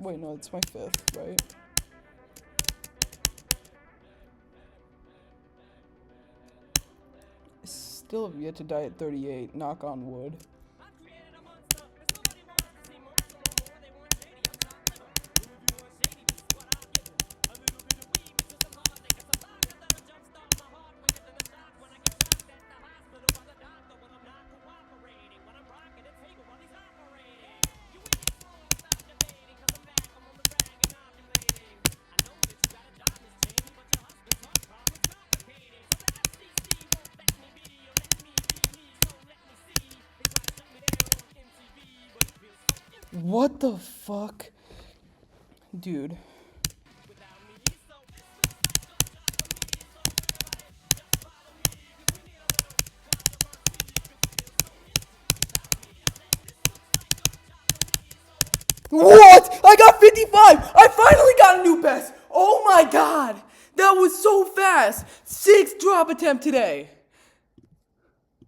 Wait, no, it's my 5th, right? I still have yet to die at 38, knock on wood. What the fuck? Dude. What? I got 55! I finally got a new best! Oh my god! That was so fast! 6th drop attempt today!